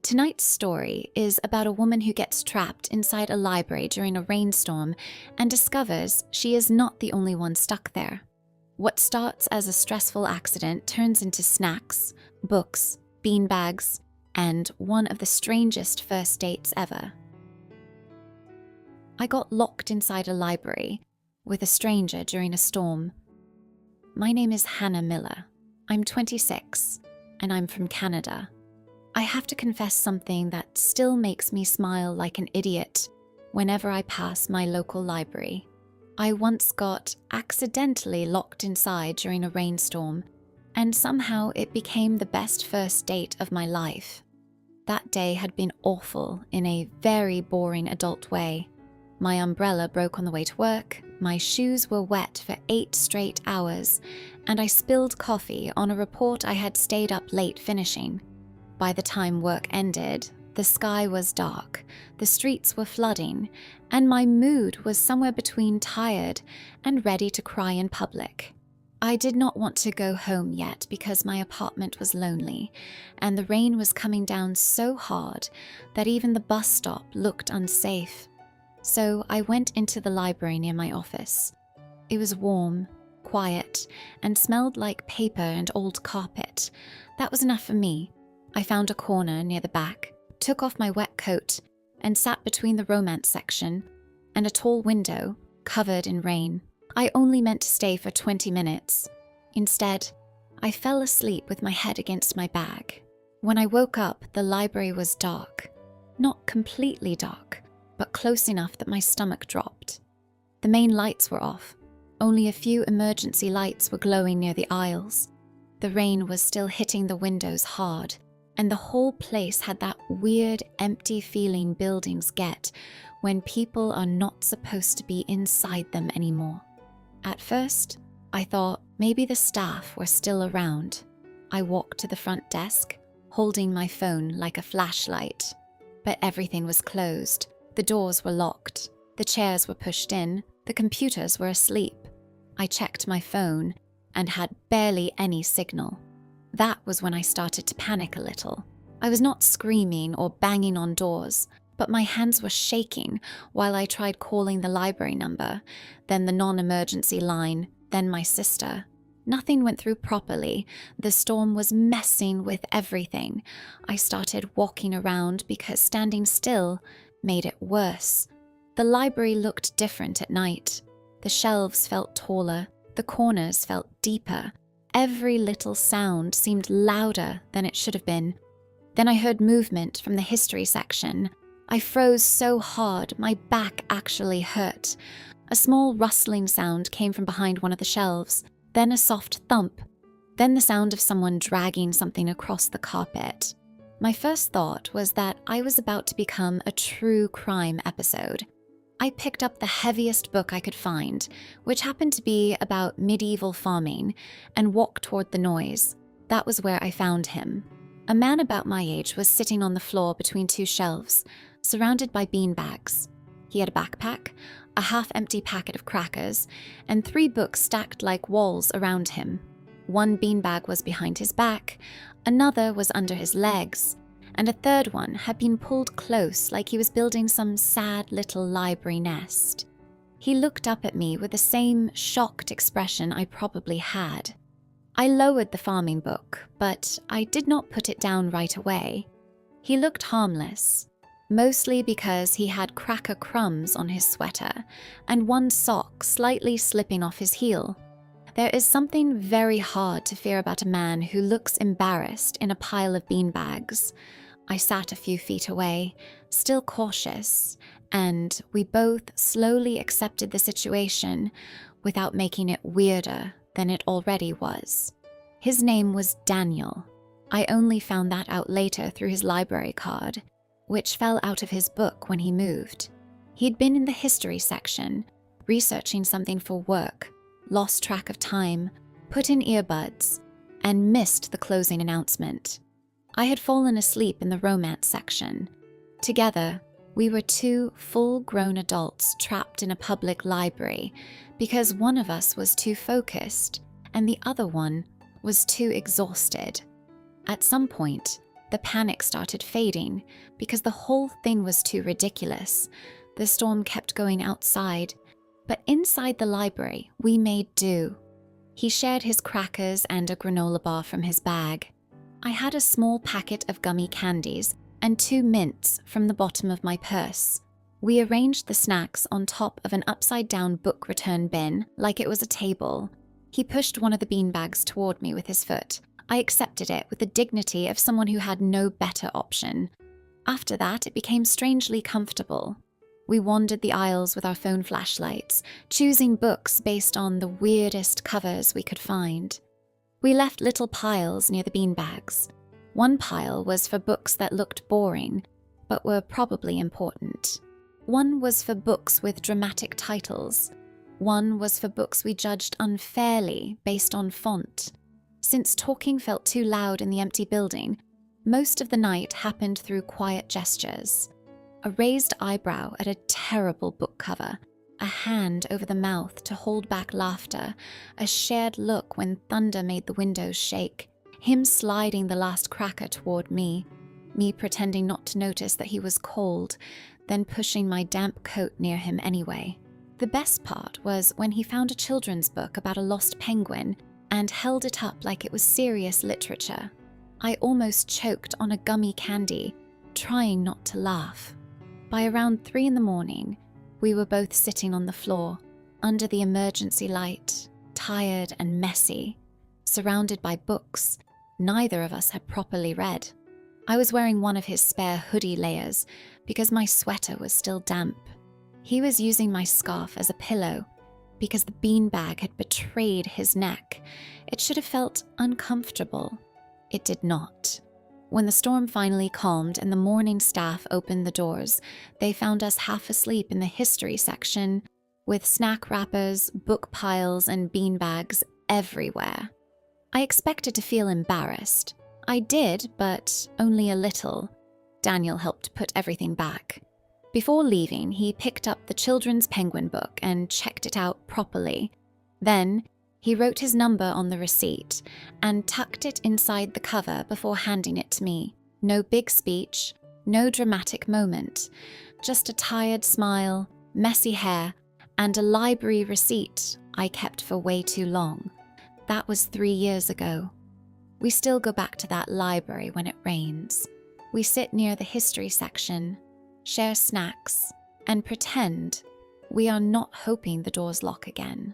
Tonight's story is about a woman who gets trapped inside a library during a rainstorm and discovers she is not the only one stuck there. What starts as a stressful accident turns into snacks, books, beanbags, and one of the strangest first dates ever. I got locked inside a library with a stranger during a storm. My name is Hannah Miller. I'm 26, and I'm from Canada. I have to confess something that still makes me smile like an idiot whenever I pass my local library. I once got accidentally locked inside during a rainstorm, and somehow it became the best first date of my life. That day had been awful in a very boring adult way. My umbrella broke on the way to work, my shoes were wet for 8 straight hours, and I spilled coffee on a report I had stayed up late finishing. By the time work ended, the sky was dark, the streets were flooding, and my mood was somewhere between tired and ready to cry in public. I did not want to go home yet because my apartment was lonely, and the rain was coming down so hard that even the bus stop looked unsafe. So I went into the library near my office. It was warm, quiet, and smelled like paper and old carpet. That was enough for me. I found a corner near the back, took off my wet coat, and sat between the romance section and a tall window covered in rain. I only meant to stay for 20 minutes. Instead, I fell asleep with my head against my bag. When I woke up, the library was dark. Not completely dark, but close enough that my stomach dropped. The main lights were off. Only a few emergency lights were glowing near the aisles. The rain was still hitting the windows hard, and the whole place had that weird, empty feeling buildings get when people are not supposed to be inside them anymore. At first, I thought maybe the staff were still around. I walked to the front desk, holding my phone like a flashlight. But everything was closed. The doors were locked. The chairs were pushed in. The computers were asleep. I checked my phone and had barely any signal. That was when I started to panic a little. I was not screaming or banging on doors, but my hands were shaking while I tried calling the library number, then the non-emergency line, then my sister. Nothing went through properly. The storm was messing with everything. I started walking around because standing still made it worse. The library looked different at night. The shelves felt taller. The corners felt deeper. Every little sound seemed louder than it should have been. Then I heard movement from the history section. I froze so hard, my back actually hurt. A small rustling sound came from behind one of the shelves, then a soft thump, then the sound of someone dragging something across the carpet. My first thought was that I was about to become a true crime episode. I picked up the heaviest book I could find, which happened to be about medieval farming, and walked toward the noise. That was where I found him. A man about my age was sitting on the floor between 2 shelves, surrounded by beanbags. He had a backpack, a half-empty packet of crackers, and 3 books stacked like walls around him. One beanbag was behind his back, another was under his legs, and a third one had been pulled close like he was building some sad little library nest. He looked up at me with the same shocked expression I probably had. I lowered the farming book, but I did not put it down right away. He looked harmless, mostly because he had cracker crumbs on his sweater and one sock slightly slipping off his heel. There is something very hard to fear about a man who looks embarrassed in a pile of beanbags. I sat a few feet away, still cautious, and we both slowly accepted the situation without making it weirder than it already was. His name was Daniel. I only found that out later through his library card, which fell out of his book when he moved. He'd been in the history section, researching something for work, lost track of time, put in earbuds, and missed the closing announcement. I had fallen asleep in the romance section. Together, we were 2 full-grown adults trapped in a public library because one of us was too focused and the other one was too exhausted. At some point, the panic started fading because the whole thing was too ridiculous. The storm kept going outside, but inside the library, we made do. He shared his crackers and a granola bar from his bag. I had a small packet of gummy candies and 2 mints from the bottom of my purse. We arranged the snacks on top of an upside-down book return bin like it was a table. He pushed one of the beanbags toward me with his foot. I accepted it with the dignity of someone who had no better option. After that, it became strangely comfortable. We wandered the aisles with our phone flashlights, choosing books based on the weirdest covers we could find. We left little piles near the beanbags. One pile was for books that looked boring, but were probably important. One was for books with dramatic titles. One was for books we judged unfairly based on font. Since talking felt too loud in the empty building, most of the night happened through quiet gestures. A raised eyebrow at a terrible book cover, a hand over the mouth to hold back laughter, a shared look when thunder made the windows shake, him sliding the last cracker toward me pretending not to notice that he was cold, then pushing my damp coat near him anyway. The best part was when he found a children's book about a lost penguin and held it up like it was serious literature. I almost choked on a gummy candy, trying not to laugh. By around 3 a.m, we were both sitting on the floor, under the emergency light, tired and messy, surrounded by books neither of us had properly read. I was wearing one of his spare hoodie layers because my sweater was still damp. He was using my scarf as a pillow because the beanbag had betrayed his neck. It should have felt uncomfortable. It did not. When the storm finally calmed and the morning staff opened the doors, they found us half asleep in the history section with snack wrappers, book piles, and beanbags everywhere. I expected to feel embarrassed. I did, but only a little. Daniel helped put everything back. Before leaving, he picked up the children's penguin book and checked it out properly. Then, he wrote his number on the receipt and tucked it inside the cover before handing it to me. No big speech, no dramatic moment, just a tired smile, messy hair, and a library receipt I kept for way too long. That was 3 years ago. We still go back to that library when it rains. We sit near the history section, share snacks, and pretend we are not hoping the doors lock again.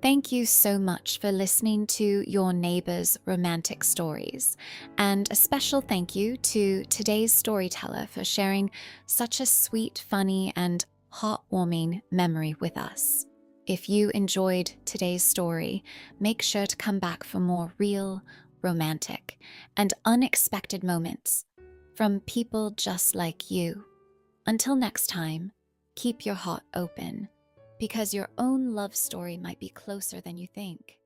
Thank you so much for listening to Your Neighbor's Romantic Stories, and a special thank you to today's storyteller for sharing such a sweet, funny, and heartwarming memory with us. If you enjoyed today's story, make sure to come back for more real, romantic, and unexpected moments from people just like you. Until next time, keep your heart open, because your own love story might be closer than you think.